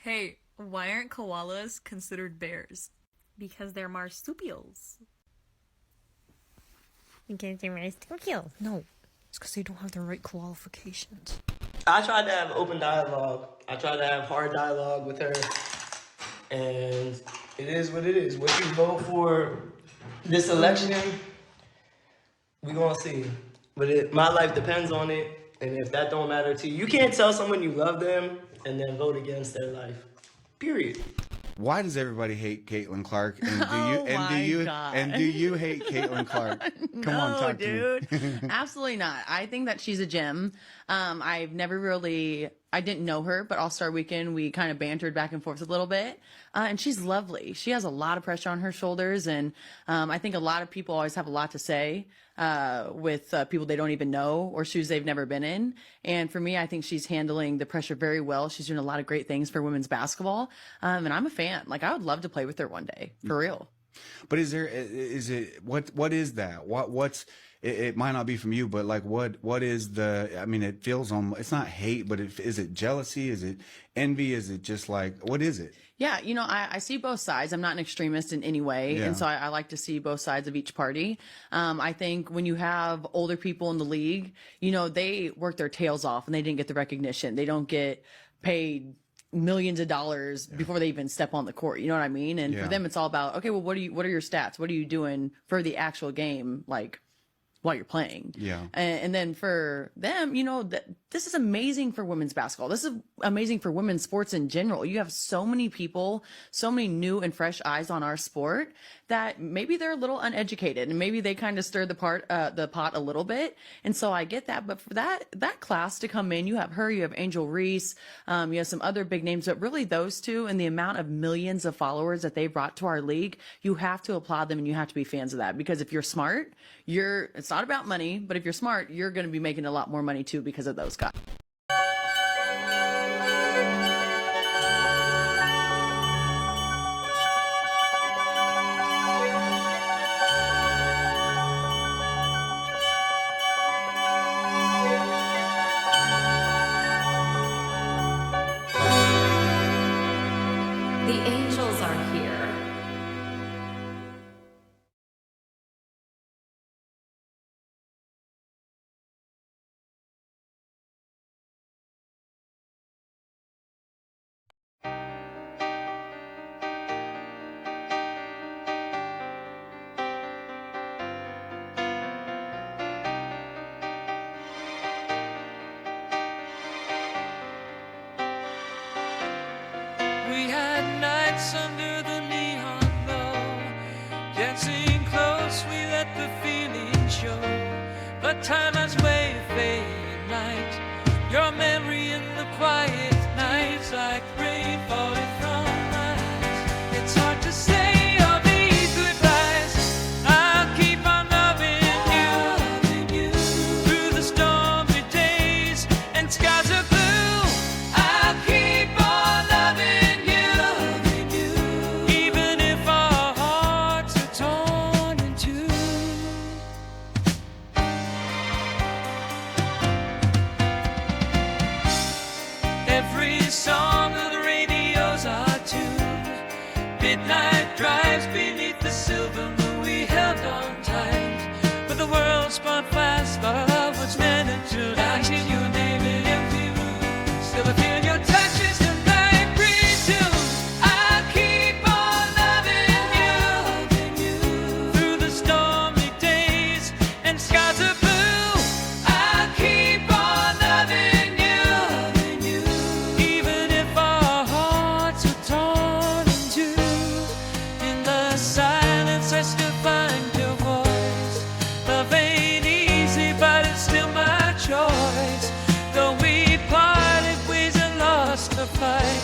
Hey, why aren't koalas considered bears? Because they're marsupials. Because they're marsupials. No, it's because they don't have the right qualifications. I tried to have open dialogue. I tried to have hard dialogue with her. And it is what it is. What you vote for this election, we gonna see. But my life depends on it. And if that don't matter to you, you can't tell someone you love them and then vote against their life. Period. Why does everybody hate Caitlin Clark? And do you hate Caitlin Clark? Come on, talk to me. Absolutely not. I think that she's a gem. I didn't know her, but All-Star Weekend, we kind of bantered back and forth a little bit. And she's lovely. She has a lot of pressure on her shoulders. And I think a lot of people always have a lot to say with people they don't even know or shoes they've never been in. And for me, I think she's handling the pressure very well. She's doing a lot of great things for women's basketball. And I'm a fan. Like, I would love to play with her one day, for real. But what is that? It might not be from you, but like, what is it feels it's not hate, but is it jealousy? Is it envy? Is it just like, what is it? Yeah, I see both sides. I'm not an extremist in any way. Yeah. And so I like to see both sides of each party. I think when you have older people in the league, they work their tails off and they didn't get the recognition. They don't get paid millions of dollars before they even step on the court. You know what I mean? And for them, it's all about, okay, well, what are your stats? What are you doing for the actual game? Like, while you're playing. Yeah. And then for them, this is amazing for women's basketball. This is amazing for women's sports in general. You have so many people, so many new and fresh eyes on our sport that maybe they're a little uneducated and maybe they kind of stir the pot a little bit. And so I get that. But for that class to come in, you have her, you have Angel Reese, you have some other big names, but really those two and the amount of millions of followers that they brought to our league, you have to applaud them and you have to be fans of that. Because if you're smart, it's not about money, but if you're smart, you're going to be making a lot more money too because of those guys. The angels are here. We had nights under the neon glow, dancing close, we let the feeling show. But time has way of fading light, your memory in the quiet nights, like rain falling from my eyes. It's hard to say all these goodbyes. I'll keep on loving you through the stormy days and skies are blue. I'll keep on loving you, even if our hearts are torn in two. Every song of the radios are tuned. Midnight drives beneath the silver moon, we held on tight. But the world spun fast, thought our love was meant to last. I hear your name in empty rooms, still I feel your touch as the night resumes. I'll keep on loving you through the stormy days and skies are blue. I'll keep on loving you, even if our hearts are torn in two. In the silence, I still find your voice. Love ain't easy, but it's still my choice. Though we parted ways and lost the fight,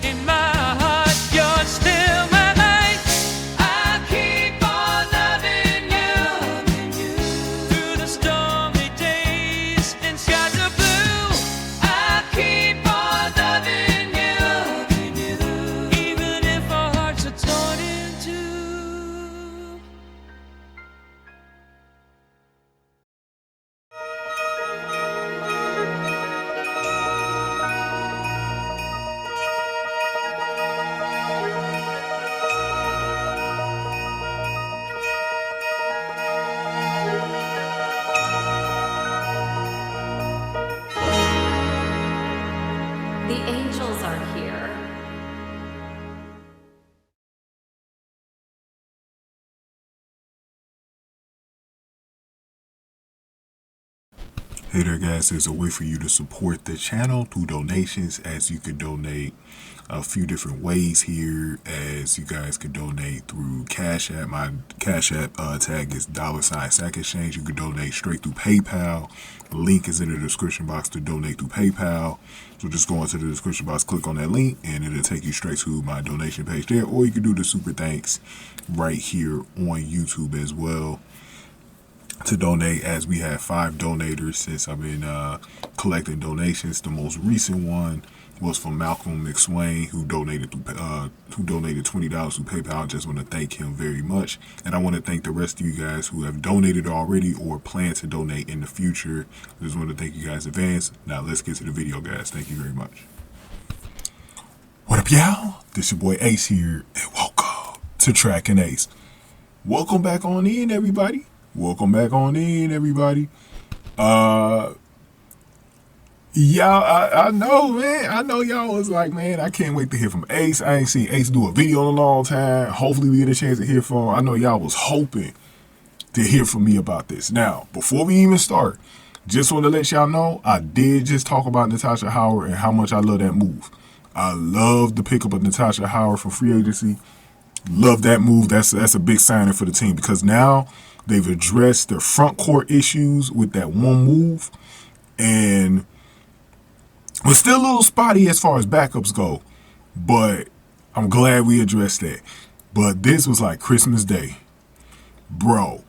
in my heart, you're still my light. I'll keep on loving you through the stormy days and skies are blue. I'll keep on loving you, even if our hearts are torn in two. angels are here. Hey there guys, there's a way for you to support the channel through donations, as you can donate a few different ways here, as you guys can donate through Cash App. My Cash App tag is $Sack Exchange. You can donate straight through PayPal. The link is in the description box to donate through PayPal. So just go into the description box, click on that link, and it'll take you straight to my donation page there. Or you can do the super thanks right here on YouTube as well to donate, as we have 5 donators since I've been collecting donations. The most recent one was from Malcolm McSwain, who donated $20 through PayPal. I just want to thank him very much, and I want to thank the rest of you guys who have donated already or plan to donate in the future. I just want to thank you guys in advance. Now let's get to the video, guys. Thank you very much. What up, y'all? This your boy Ace here, and welcome to Track and Ace. Welcome back on in, everybody. Welcome back on in, everybody. Y'all, I know, man. I know y'all was like, man, I can't wait to hear from Ace. I ain't seen Ace do a video in a long time. Hopefully we get a chance to hear from him. I know y'all was hoping to hear from me about this. Now, before we even start, just want to let y'all know, I did just talk about Natasha Howard and how much I love that move. I love the pickup of Natasha Howard for free agency. Love that move. That's a big signing for the team, because now they've addressed their front court issues with that one move, and we're still a little spotty as far as backups go, but I'm glad we addressed that. But this was like Christmas Day. Bro,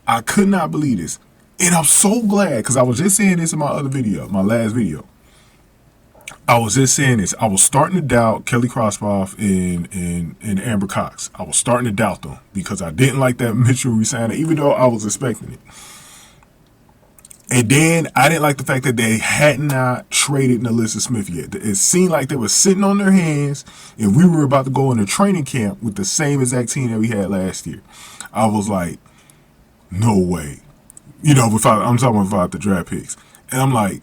I could not believe this. And I'm so glad, because I was just saying this in my other video, my last video. I was just saying this. I was starting to doubt Kelly Krospoff and Amber Cox. I was starting to doubt them because I didn't like that Mitchell resigning, even though I was expecting it. And then I didn't like the fact that they had not traded NaLyssa Smith yet. It seemed like they were sitting on their hands, and we were about to go into training camp with the same exact team that we had last year. I was like, no way. You know, I'm talking about the draft picks. And I'm like,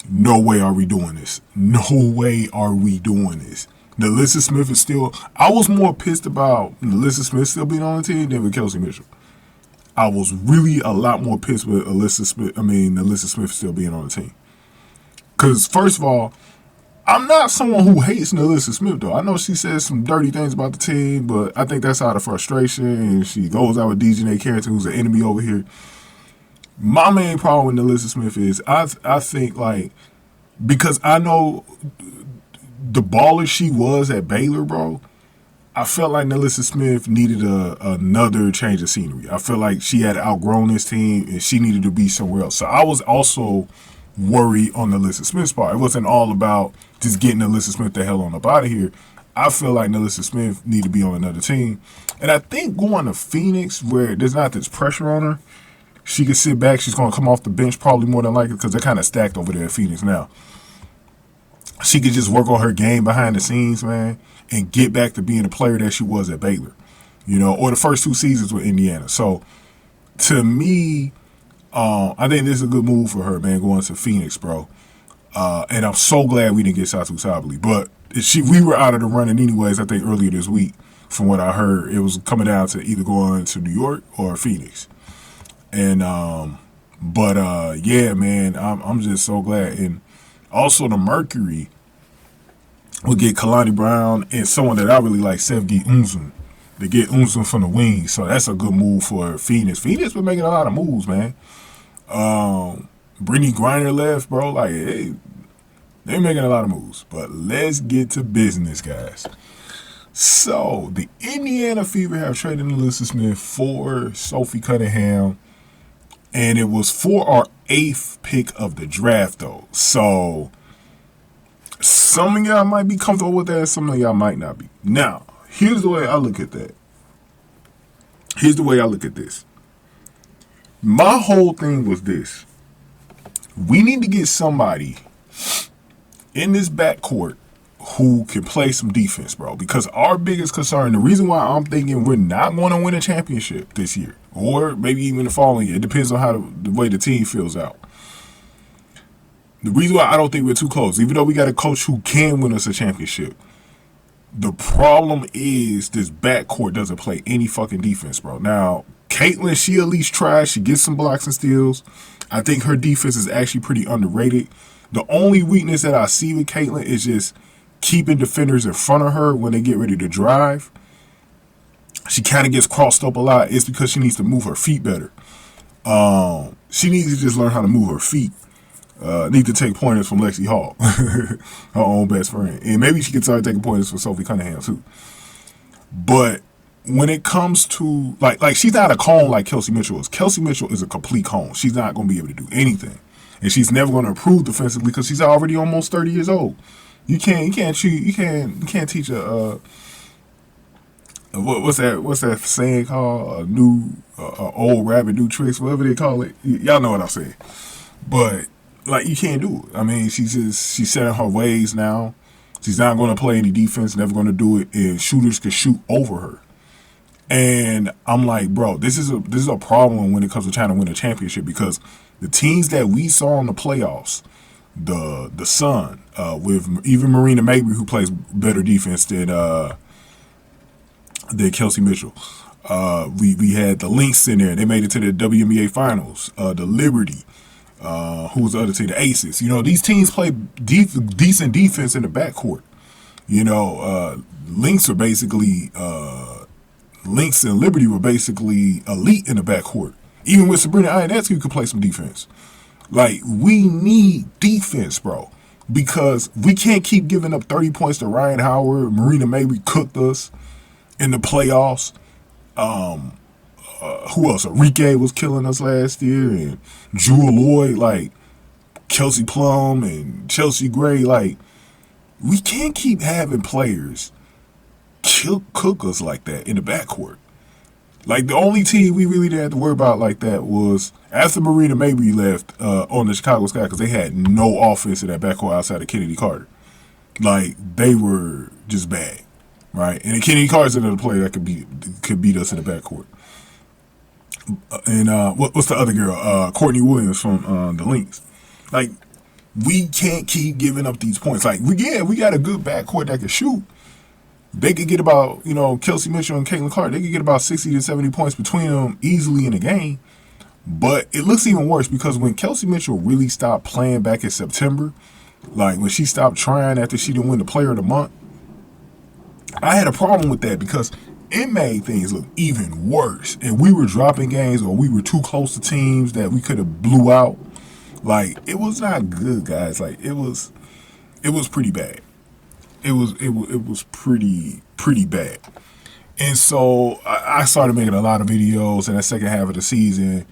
no way are we doing this. No way are we doing this. NaLyssa Smith is still... I was more pissed about NaLyssa Smith still being on the team than with Kelsey Mitchell. I was really a lot more pissed with NaLyssa Smith still being on the team. Because, first of all, I'm not someone who hates NaLyssa Smith, though. I know she says some dirty things about the team, but I think that's out of frustration, and she goes out with DJ Carrington, who's an enemy over here. My main problem with NaLyssa Smith is I think, like, because I know the baller she was at Baylor, bro, I felt like NaLyssa Smith needed another change of scenery. I felt like she had outgrown this team and she needed to be somewhere else. So I was also worried on NaLyssa Smith's part. It wasn't all about just getting NaLyssa Smith the hell on up out of here. I feel like NaLyssa Smith needed to be on another team. And I think going to Phoenix, where there's not this pressure on her, she could sit back. She's going to come off the bench probably more than likely, because they're kind of stacked over there at Phoenix now. She could just work on her game behind the scenes, man, and get back to being the player that she was at Baylor, you know, or the first 2 seasons with Indiana. So, to me, I think this is a good move for her, man, going to Phoenix, bro. And I'm so glad we didn't get Satu Sabali. But we were out of the running anyways, I think, earlier this week. From what I heard, it was coming down to either going to New York or Phoenix. And yeah, man, I'm just so glad. And also the Mercury will get Kalani Brown and someone that I really like, Sevgi Unzum. They get Unzum from the wings, so that's a good move for Phoenix. Phoenix been making a lot of moves, man. Brittany Griner left, bro. Like, they're making a lot of moves. But let's get to business, guys. So the Indiana Fever have traded NaLyssa Smith for Sophie Cunningham. And it was for our 8th pick of the draft, though. So, some of y'all might be comfortable with that. Some of y'all might not be. Now, here's the way I look at that. Here's the way I look at this. My whole thing was this. We need to get somebody in this backcourt who can play some defense, bro. Because our biggest concern, the reason why I'm thinking we're not going to win a championship this year, or maybe even the following year, it depends on how the way the team feels out. The reason why I don't think we're too close, even though we got a coach who can win us a championship, the problem is this backcourt doesn't play any fucking defense, bro. Now, Caitlin, she at least tries. She gets some blocks and steals. I think her defense is actually pretty underrated. The only weakness that I see with Caitlin is just keeping defenders in front of her when they get ready to drive. She kind of gets crossed up a lot. It's because she needs to move her feet better. She needs to just learn how to move her feet. Need to take pointers from Lexi Hall, her own best friend. And maybe she could start taking pointers from Sophie Cunningham too. But when it comes to, like she's not a cone like Kelsey Mitchell is. Kelsey Mitchell is a complete cone. She's not going to be able to do anything. And she's never going to improve defensively because she's already almost 30 years old. You can't teach a, what's that saying called? Old rabbit, new tricks, whatever they call it. Y'all know what I'm saying. But, like, you can't do it. I mean, she's set in her ways now. She's not going to play any defense, never going to do it, and shooters can shoot over her. And I'm like, bro, this is a problem when it comes to trying to win a championship, because the teams that we saw in the playoffs, the Sun, with even Marina Mabry, who plays better defense than Kelsey Mitchell. We had the Lynx in there. They made it to the WNBA finals. The Liberty. Who was the other team? The Aces. You know, these teams play decent defense in the backcourt. You know, Lynx and Liberty were basically elite in the backcourt. Even with Sabrina Ionescu, you could play some defense. Like, we need defense, bro, because we can't keep giving up 30 points to Ryan Howard. Marina Mabry cooked us in the playoffs. Who else? Enrique was killing us last year, and Jewel Lloyd, like Kelsey Plum and Chelsea Gray. Like, we can't keep having players cook us like that in the backcourt. Like, the only team we really didn't have to worry about like that was after Marina Mabry left on the Chicago Sky, because they had no offense in that backcourt outside of Kennedy Carter. Like, they were just bad, right? And Kennedy Carter's another player that could beat us in the backcourt. And what's the other girl? Courtney Williams from the Lynx. Like, we can't keep giving up these points. Like, we got a good backcourt that can shoot. They could get about, Kelsey Mitchell and Caitlin Clark, they could get about 60 to 70 points between them easily in a game. But it looks even worse because when Kelsey Mitchell really stopped playing back in September, like when she stopped trying after she didn't win the Player of the Month, I had a problem with that because it made things look even worse. And we were dropping games, or we were too close to teams that we could have blew out. Like, it was not good, guys. Like, it was pretty bad. It was pretty bad. And so I started making a lot of videos in the second half of the season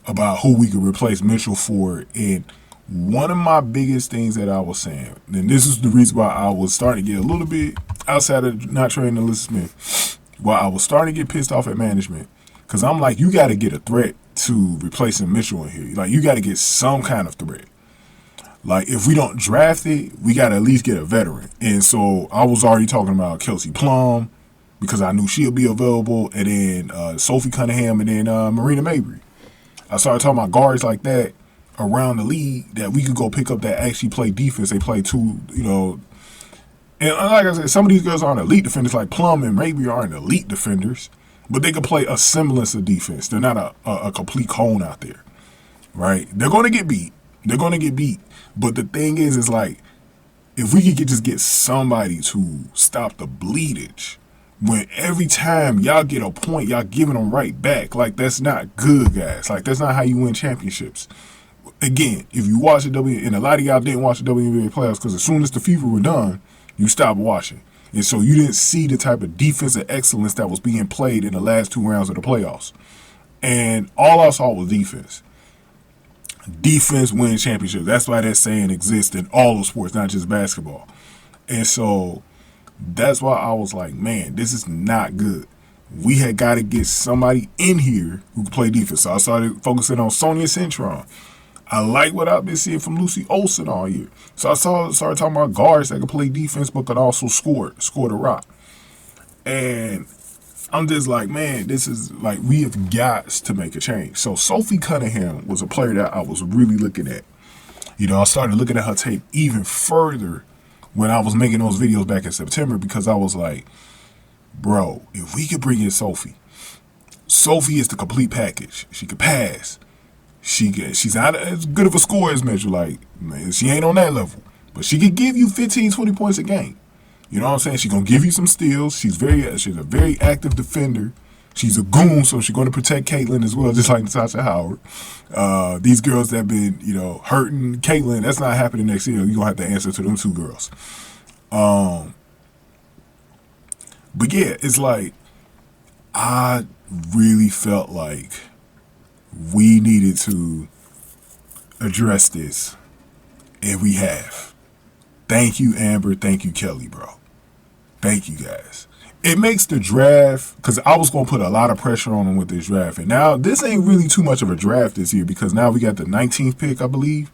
about who we could replace Mitchell for. And one of my biggest things that I was saying, and this is the reason why I was starting to get a little bit outside of not trading NaLyssa Smith, why I was starting to get pissed off at management, because I'm like, you got to get a threat to replacing Mitchell in here. Like, you got to get some kind of threat. Like, if we don't draft it, we got to at least get a veteran. And so I was already talking about Kelsey Plum, because I knew she'll be available, and then Sophie Cunningham, and then Marina Mabry. I started talking about guards like that around the league that we could go pick up that actually play defense. They play too, and like I said, some of these girls aren't elite defenders. Like Plum and Mabry aren't elite defenders, but they can play a semblance of defense. They're not a complete cone out there, right? They're going to get beat. But the thing is like, if we could just get somebody to stop the bleedage, when every time y'all get a point, y'all giving them right back. Like, that's not good, guys. Like, that's not how you win championships. Again, if you watch the and a lot of y'all didn't watch the WNBA playoffs because as soon as the FIFA were done, you stopped watching. And so you didn't see the type of defensive excellence that was being played in the last 2 rounds of the playoffs. And all I saw was defense. Defense wins championships. That's why that saying exists in all of sports, not just basketball. And so that's why I was like, man, this is not good. We had got to get somebody in here who could play defense. So I started focusing on Sonia Cintron. I like what I've been seeing from Lucy Olsen all year. So I started talking about guards that could play defense but could also score the rock. And I'm just like, man, this is like, we have got to make a change. So Sophie Cunningham was a player that I was really looking at. You know, I started looking at her tape even further when I was making those videos back in September, because I was like, bro, if we could bring in Sophie is the complete package. She could pass. She's not as good of a scorer as Mitchell. Like, man, she ain't on that level. But she could give you 15, 20 points a game. You know what I'm saying? She's going to give you some steals. She's a very active defender. She's a goon, so she's going to protect Caitlyn as well, just like Natasha Howard. These girls that have been, you know, hurting Caitlyn, that's not happening next year. You're going to have to answer to them two girls. But yeah, it's like, I really felt like we needed to address this, and we have. Thank you, Amber. Thank you, Kelly, bro. Thank you, guys. It makes the draft, because I was going to put a lot of pressure on them with this draft. And now, this ain't really too much of a draft this year, because now we got the 19th pick, I believe.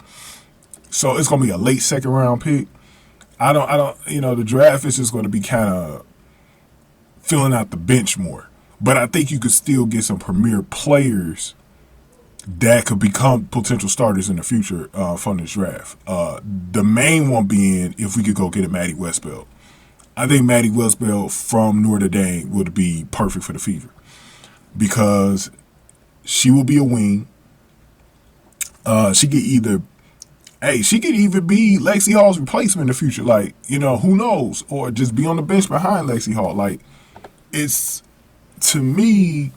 So it's going to be a late second round pick. I don't, you know, the draft is just going to be kind of filling out the bench more. But I think you could still get some premier players that could become potential starters in the future from this draft. The main one being if we could go get a Maddie Westbeld. I think Maddie Westbeld from Notre Dame would be perfect for the Fever, because she will be a wing. She could even be Lexi Hall's replacement in the future. Like, you know, who knows? Or just be on the bench behind Lexi Hall. Like, it's, to me,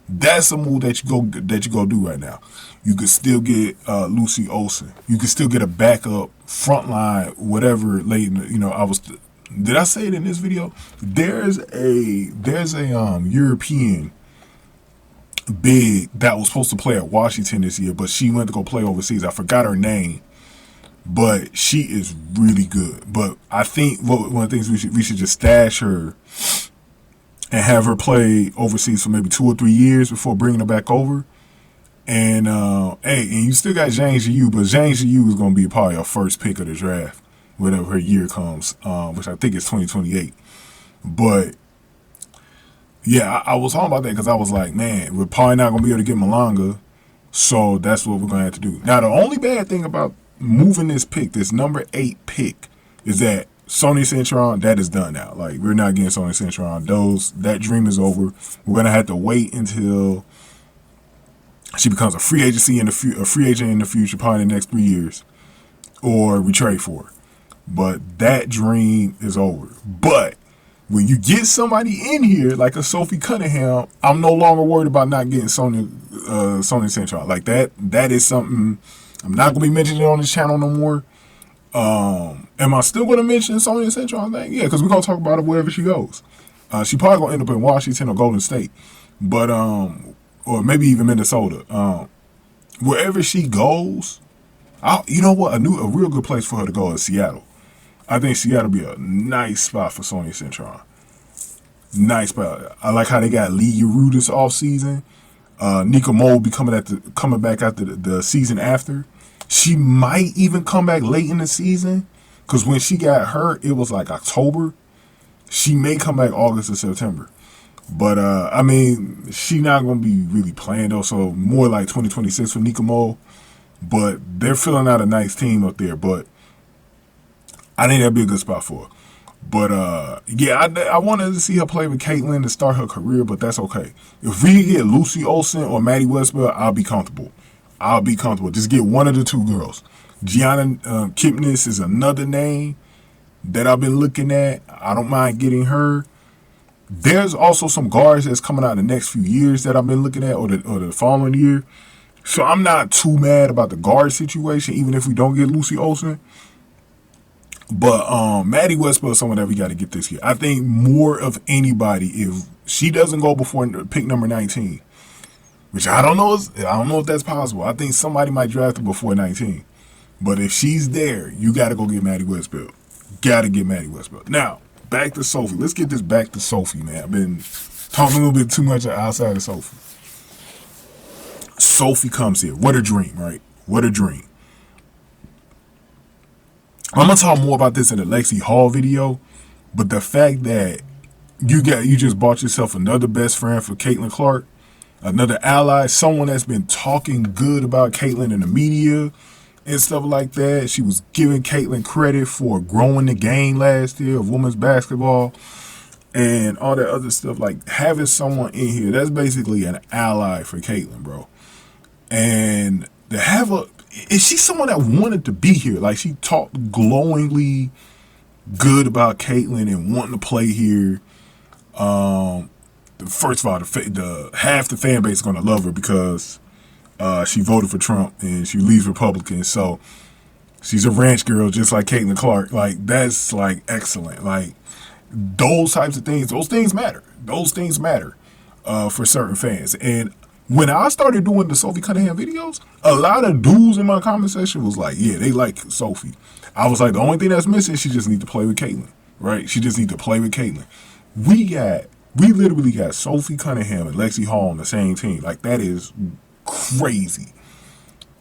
that's a move that you go do right now. You could still get Lucy Olsen. You could still get a backup frontline, whatever. Late, you know, did I say it in this video? There's a European big that was supposed to play at Washington this year, but she went to go play overseas. I forgot her name, but she is really good. But I think one of the things we should just stash her and have her play overseas for maybe 2 or 3 years before bringing her back over. And and you still got Zhang Zhiyu, but Zhang Zhiyu is going to be probably our first pick of the draft, whenever her year comes, which I think is 2028. But yeah, I was talking about that because I was like, man, we're probably not going to be able to get Malanga, so that's what we're going to have to do. Now, the only bad thing about moving this pick, this number 8 pick, is that Sonia Cintron, that is done now. Like, we're not getting Sonia Cintron. That dream is over. We're going to have to wait until she becomes a free agent in the future, probably in the next 3 years, or we trade for her. But that dream is over. But when you get somebody in here like a Sophie Cunningham, I'm no longer worried about not getting Sonia Cintron. Like, that is something I'm not going to be mentioning on this channel no more. Am I still going to mention Sonia Cintron thing? Yeah, because we're going to talk about it wherever she goes. She probably going to end up in Washington or Golden State. But, or maybe even Minnesota. Wherever she goes, you know what? A real good place for her to go is Seattle. I think Seattle would be a nice spot for Sonia Cintron. Nice spot. I like how they got Lee Giroux this offseason. Nika Mo will be coming back after the season after. She might even come back late in the season, because when she got hurt, it was like October. She may come back August or September. But, I mean, she not going to be really playing, though, so more like 2026 for Nika Mo. But they're filling out a nice team up there. But I think that'd be a good spot for her. But, yeah, I wanted to see her play with Caitlyn to start her career, but that's okay. If we get Lucy Olsen or Maddie Westbeld, I'll be comfortable. Just get one of the two girls. Gianna Kipnis is another name that I've been looking at. I don't mind getting her. There's also some guards that's coming out in the next few years that I've been looking at, or the following year. So I'm not too mad about the guard situation, even if we don't get Lucy Olsen. But Maddie Westbeld is someone that we got to get this year. I think more of anybody, if she doesn't go before pick number 19, which I don't know if that's possible. I think somebody might draft her before 19. But if she's there, you got to go get Maddie Westbeld. Got to get Maddie Westbeld. Now, back to Sophie. Let's get this back to Sophie, man. I've been talking a little bit too much outside of Sophie. Sophie comes here. What a dream, right? What a dream. I'm going to talk more about this in the Lexi Hall video, but the fact that you just bought yourself another best friend for Caitlin Clark, another ally, someone that's been talking good about Caitlyn in the media, and stuff like that. She was giving Caitlyn credit for growing the game last year of women's basketball and all that other stuff. Like, having someone in here that's basically an ally for Caitlyn, bro. And to have is she someone that wanted to be here? Like, she talked glowingly good about Caitlyn and wanting to play here. First of all, the half the fan base is going to love her because she voted for Trump and she leaves Republican. So she's a ranch girl just like Caitlyn Clark. Like, that's like excellent. Like, those types of things, those things matter. Those things matter for certain fans. And when I started doing the Sophie Cunningham videos, a lot of dudes in my comment section was like, yeah, they like Sophie. I was like, the only thing that's missing, she just need to play with Caitlyn, right? She just need to play with Caitlyn. We literally got Sophie Cunningham and Lexi Hall on the same team. Like, that is crazy.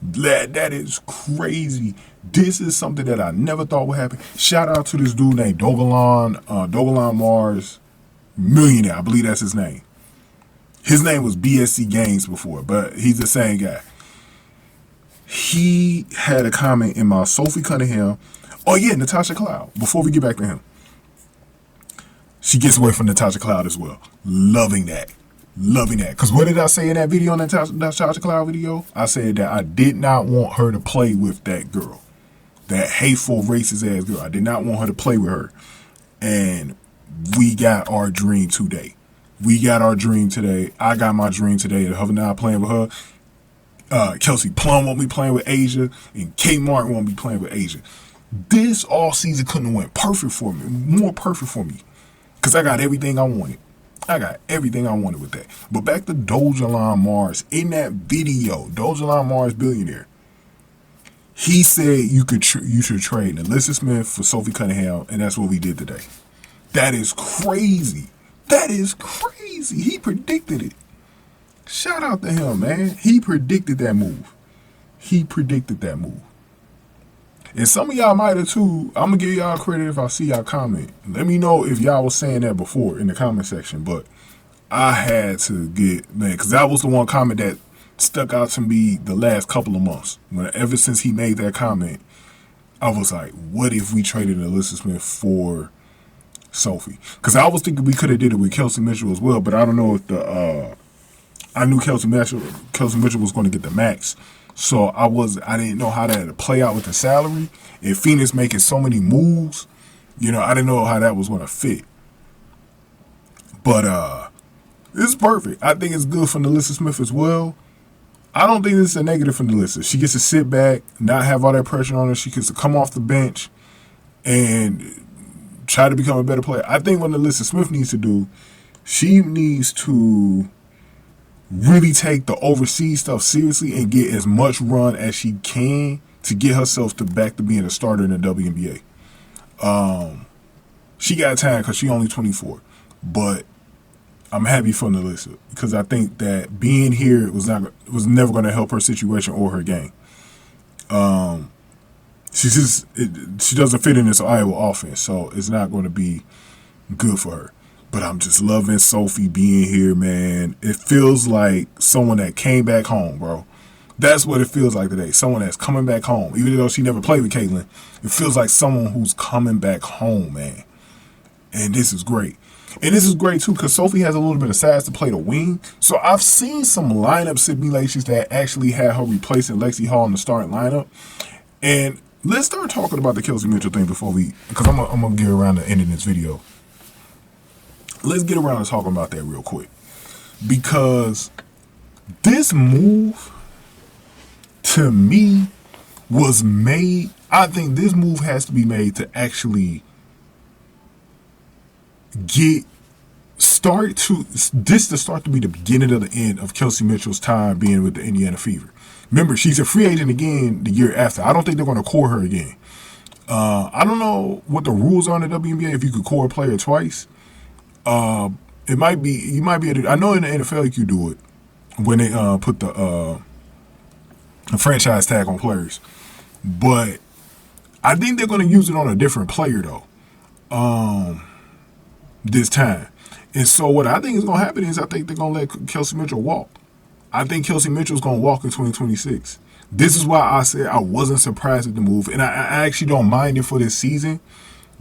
That is crazy. This is something that I never thought would happen. Shout out to this dude named Dogalan Mars, millionaire. I believe that's his name. His name was BSC Games before, but he's the same guy. He had a comment in my Sophie Cunningham. Oh yeah, Natasha Cloud. Before we get back to him. She gets away from Natasha Cloud as well. Loving that. Because what did I say in that video, Natasha Cloud video? I said that I did not want her to play with that girl. That hateful, racist ass girl. I did not want her to play with her. And we got our dream today. I got my dream today. Her and I playing with her. Kelsey Plum won't be playing with Asia. And Kate Martin won't be playing with Asia. This all season couldn't have went perfect for me. More perfect for me. Because I got everything I wanted. With that. But back to Dogalan Mars. In that video, Dogalan Mars, billionaire, he said you should trade NaLyssa Smith for Sophie Cunningham, and that's what we did today. That is crazy. He predicted it. Shout out to him, man. He predicted that move. And some of y'all might have too. I'm going to give y'all credit if I see y'all comment. Let me know if y'all was saying that before in the comment section. But I had to get, man, because that was the one comment that stuck out to me the last couple of months. Ever since he made that comment, I was like, what if we traded NaLyssa Smith for Sophie? Because I was thinking we could have did it with Kelsey Mitchell as well. But I don't know if I knew Kelsey Mitchell was going to get the max. So I didn't know how that would play out with the salary. If Phoenix making so many moves, I didn't know how that was going to fit. But it's perfect. I think it's good for NaLyssa Smith as well. I don't think this is a negative for NaLyssa. She gets to sit back, not have all that pressure on her. She gets to come off the bench and try to become a better player. I think what NaLyssa Smith needs to do, she needs to really take the overseas stuff seriously and get as much run as she can to get herself back to being a starter in the WNBA. She got time because she only 24, but I'm happy for NaLyssa because I think that being here was never going to help her situation or her game. She doesn't fit in this Iowa offense, so it's not going to be good for her. But I'm just loving Sophie being here, man. It feels like someone that came back home, bro. That's what it feels like today. Someone that's coming back home. Even though she never played with Caitlyn, it feels like someone who's coming back home, man. And this is great. And this is great, too, because Sophie has a little bit of size to play the wing. So I've seen some lineup simulations that actually had her replacing Lexi Hall in the starting lineup. And let's start talking about the Kelsey Mitchell thing because I'm going to get around to ending this video. Let's get around to talking about that real quick. Because this move, to me, was made. I think this move has to be made to actually start to be the beginning of the end of Kelsey Mitchell's time being with the Indiana Fever. Remember, she's a free agent again the year after. I don't think they're going to core her again. I don't know what the rules are in the WNBA if you could core a player twice. You might be able to, I know in the NFL you can do it when they put the franchise tag on players, but I think they're going to use it on a different player though this time. And so what I think is going to happen is I think they're going to let Kelsey Mitchell walk. I think Kelsey Mitchell's going to walk in 2026. This is why I said I wasn't surprised at the move, and I actually don't mind it for this season,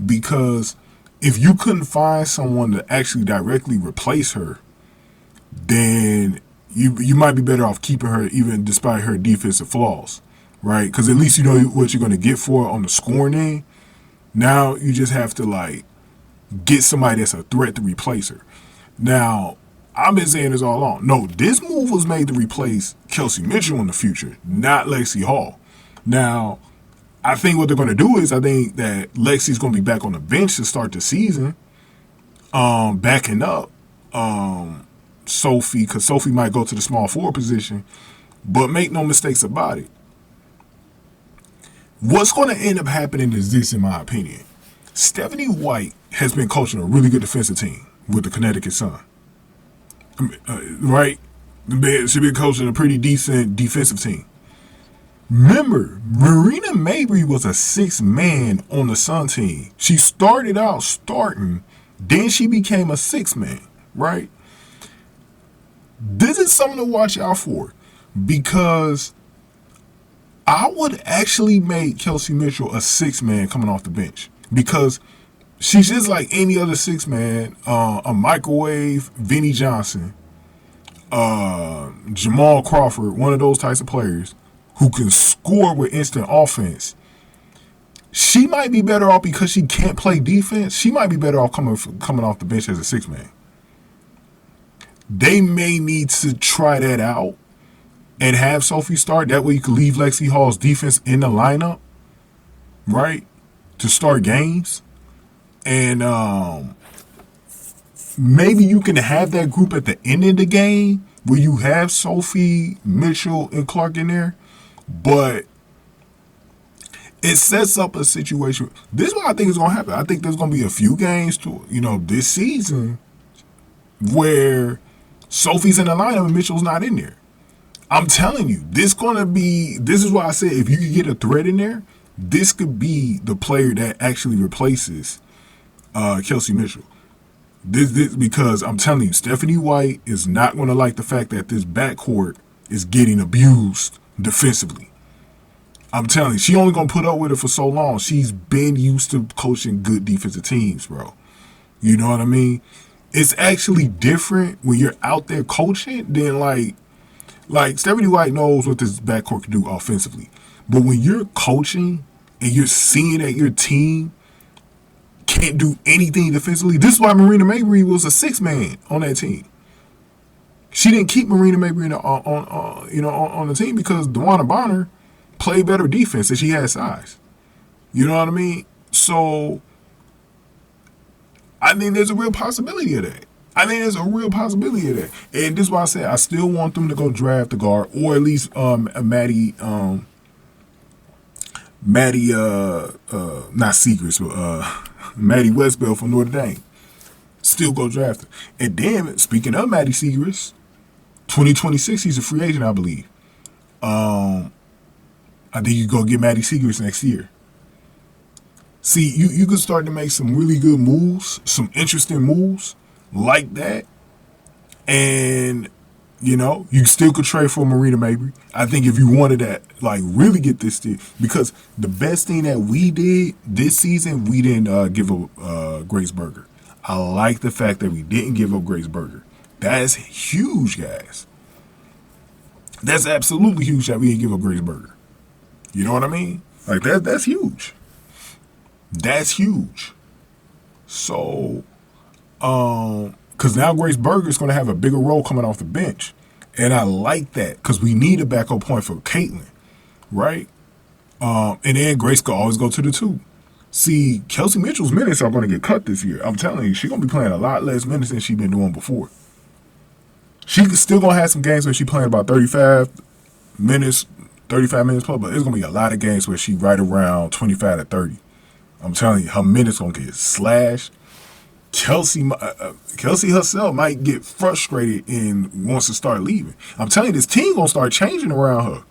because if you couldn't find someone to actually directly replace her, then you might be better off keeping her even despite her defensive flaws, right? Because at least you know what you're going to get for her on the scoring end. Now you just have to like get somebody that's a threat to replace her. Now, I've been saying this all along. No, this move was made to replace Kelsey Mitchell in the future, not Lexi Hall. Now, I think what they're going to do is I think that Lexi's going to be back on the bench to start the season, backing up Sophie, because Sophie might go to the small forward position. But make no mistakes about it. What's going to end up happening is this, in my opinion. Stephanie White has been coaching a really good defensive team with the Connecticut Sun. Right? She's been coaching a pretty decent defensive team. Remember, Marina Mabry was a 6th man on the Sun team. She started out starting, then she became a 6th man, right? This is something to watch out for, because I would actually make Kelsey Mitchell a 6th man coming off the bench, because she's just like any other 6th man, a microwave Vinnie Johnson, Jamal Crawford, one of those types of players who can score with instant offense. She might be better off because she can't play defense. She might be better off coming off the bench as a 6th man. They may need to try that out and have Sophie start. That way you can leave Lexi Hall's defense in the lineup, right, to start games. And maybe you can have that group at the end of the game where you have Sophie, Mitchell, and Clark in there. But it sets up a situation. This is what I think is going to happen. I think there's going to be a few games this season where Sophie's in the lineup and Mitchell's not in there. I'm telling you, this is why I said if you could get a threat in there, this could be the player that actually replaces Kelsey Mitchell. This because I'm telling you, Stephanie White is not going to like the fact that this backcourt is getting abused defensively. I'm telling you, she only going to put up with it for so long. She's been used to coaching good defensive teams, bro. You know what I mean? It's actually different when you're out there coaching than like Stephanie White knows what this backcourt can do offensively. But when you're coaching and you're seeing that your team can't do anything defensively, this is why Marina Mabry was a 6th man on that team. She didn't keep Marina Mabry on the team because DeWanna Bonner played better defense and she had size. You know what I mean? So I think there's a real possibility of that. And this is why I say I still want them to go draft the guard, or at least Maddie, not Secrets, but Maddie Westbell from Notre Dame. Still go draft her. And then, speaking of Maddie Secrets, 2026, he's a free agent, I believe. I think you go get Maddie Secrets next year. See, you could start to make some really good moves, some interesting moves like that. And, you still could trade for Marina Mabry. I think if you wanted to, really get this thing, because the best thing that we did this season, we didn't give up Grace Berger. I like the fact that we didn't give up Grace Berger. That's huge, guys. That's absolutely huge that we didn't give up Grace Berger. You know what I mean? That's huge. That's huge. So, because now Grace Berger is going to have a bigger role coming off the bench. And I like that because we need a backup point for Caitlin, right? And then Grace could always go to the 2. See, Kelsey Mitchell's minutes are going to get cut this year. I'm telling you, she's going to be playing a lot less minutes than she's been doing before. She's still going to have some games where she's playing about 35 minutes plus, but there's going to be a lot of games where she's right around 25 to 30. I'm telling you, her minutes going to get slashed. Kelsey herself might get frustrated and wants to start leaving. I'm telling you, this team going to start changing around her.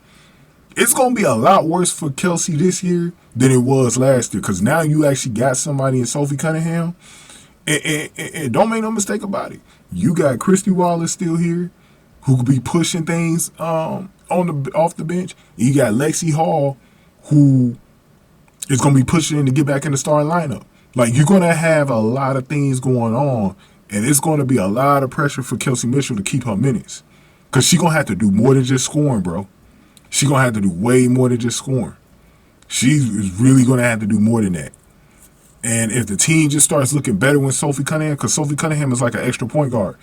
It's going to be a lot worse for Kelsey this year than it was last year, because now you actually got somebody in Sophie Cunningham. And don't make no mistake about it. You got Christy Wallace still here. who could be pushing things off the bench. You got Lexi Hall, who is going to be pushing in to get back in the starting lineup. Like, you're going to have a lot of things going on, and it's going to be a lot of pressure for Kelsey Mitchell to keep her minutes. Because she's going to have to do more than just scoring, bro. She's going to have to do way more than just scoring. She's really going to have to do more than that. And if the team just starts looking better when Sophie Cunningham, because Sophie Cunningham is like an extra point guard,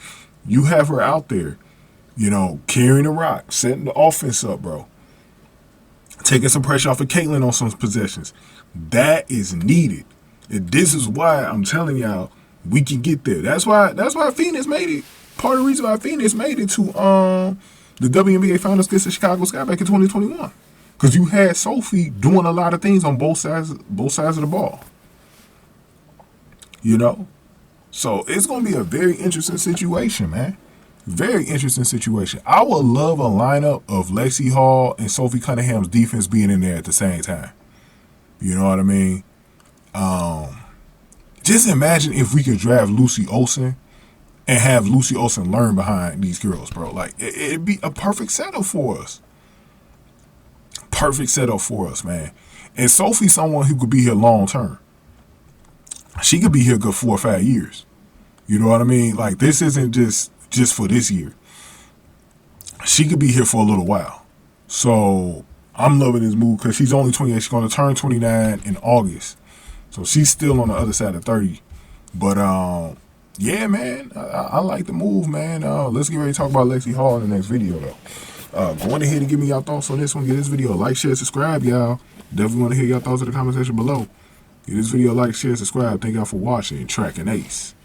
you have her out there, you know, carrying the rock, setting the offense up, bro. Taking some pressure off of Caitlin on some possessions. That is needed. And this is why I'm telling y'all we can get there. That's why Phoenix made it. Part of the reason why Phoenix made it to the WNBA Finals against the Chicago Sky back in 2021. Because you had Sophie doing a lot of things on both sides of the ball. You know? So it's going to be a very interesting situation, man. Very interesting situation. I would love a lineup of Lexi Hall and Sophie Cunningham's defense being in there at the same time. You know what I mean? Just imagine if we could draft Lucy Olsen and have Lucy Olsen learn behind these girls, bro. Like, it'd be a perfect setup for us. Perfect setup for us, man. And Sophie's someone who could be here long term. She could be here good 4 or 5 years. You know what I mean? Like, this isn't just for this year. She could be here for a little while. So I'm loving this move because she's only 28. She's going to turn 29 in August. So she's still on the other side of 30. But, yeah, man, I like the move, man. Let's get ready to talk about Lexi Hall in the next video, though. Go on ahead and give me your thoughts on this one. Give this video a like, share, subscribe, y'all. Definitely want to hear your thoughts in the comment section below. Give this video a like, share, subscribe. Thank y'all for watching. Track and Ace.